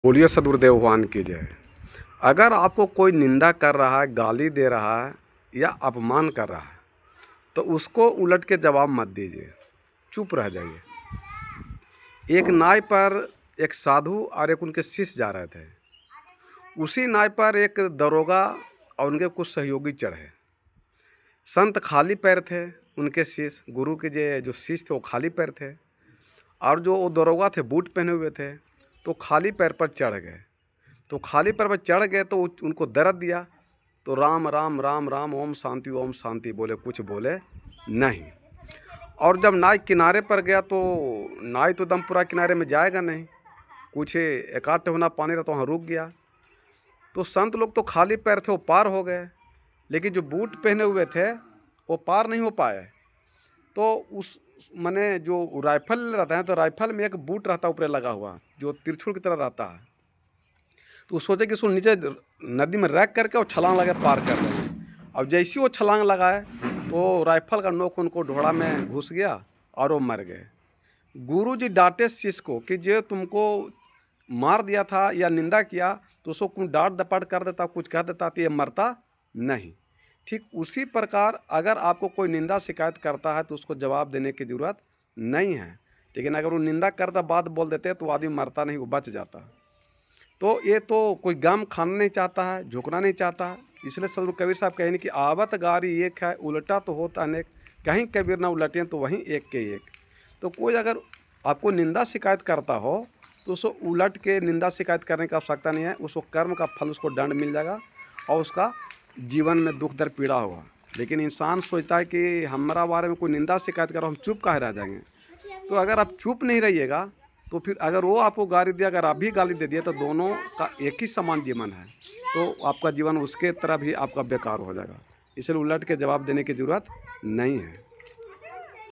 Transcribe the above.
बोलिए सदगुरुदेव भगवान की जय। अगर आपको कोई निंदा कर रहा है, गाली दे रहा है या अपमान कर रहा है तो उसको उलट के जवाब मत दीजिए, चुप रह जाइए। एक नाव पर एक साधु और एक उनके शिष्य जा रहे थे। उसी नाव पर एक दरोगा और उनके कुछ सहयोगी चढ़े। संत खाली पैर थे, उनके शिष्य गुरु के जो शिष्य थे वो खाली पैर थे और जो वो दरोगा थे बूट पहने हुए थे, तो खाली पैर पर चढ़ गए। तो खाली पैर पर चढ़ गए तो उनको दर्द दिया, तो राम राम राम राम ओम शांति बोले, कुछ बोले नहीं। और जब नाव किनारे पर गया तो नाव तो दम पूरा किनारे में जाएगा नहीं, कुछ एक आध होना पानी रहा तो वहाँ रुक गया। तो संत लोग तो खाली पैर थे, वो पार हो गए, लेकिन जो बूट पहने हुए थे वो पार नहीं हो पाए। तो उस माने जो राइफल रहता है तो राइफल में एक बूट रहता है ऊपर लगा हुआ, जो तिरछुल की तरह रहता है। तो वो सोचे कि उसको नीचे नदी में रख करके और छलांग लगा पार कर रहे हैं। अब जैसे वो छलांग लगाए तो राइफल का नोक उनको ढोड़ा में घुस गया और वो मर गए। गुरु जी डांटे शिष्य को कि जो तुमको मार दिया था या निंदा किया तो उसको कुछ डांट डपट कर देता, कुछ कह देता तो ये मरता नहीं। ठीक उसी प्रकार अगर आपको कोई निंदा शिकायत करता है तो उसको जवाब देने की ज़रूरत नहीं है, लेकिन अगर वो निंदा करता बात बोल देते तो आदमी मरता नहीं, वो बच जाता। तो ये तो कोई गम खाना नहीं चाहता है, झुकना नहीं चाहता। इसलिए सदगुरु कबीर साहब कहें कि आवत गारी एक है, उल्टा तो होता अनेक, कहीं कबीर ना उलटें तो वहीं एक के एक। तो कोई अगर आपको निंदा शिकायत करता हो तो उसको उलट के निंदा शिकायत करने की आवश्यकता नहीं है। उसको कर्म का फल, उसको दंड मिल जाएगा और उसका जीवन में दुख दर्द पीड़ा होगा। लेकिन इंसान सोचता है कि हमारा बारे में कोई निंदा शिकायत करो, हम चुप काहे रह जाएंगे। तो अगर आप चुप नहीं रहिएगा तो फिर अगर वो आपको गाली दिया, अगर आप भी गाली दे दिए, तो दोनों का एक ही समान जीवन है, तो आपका जीवन उसके तरह भी आपका बेकार हो जाएगा। इसलिए उलट के जवाब देने की ज़रूरत नहीं है।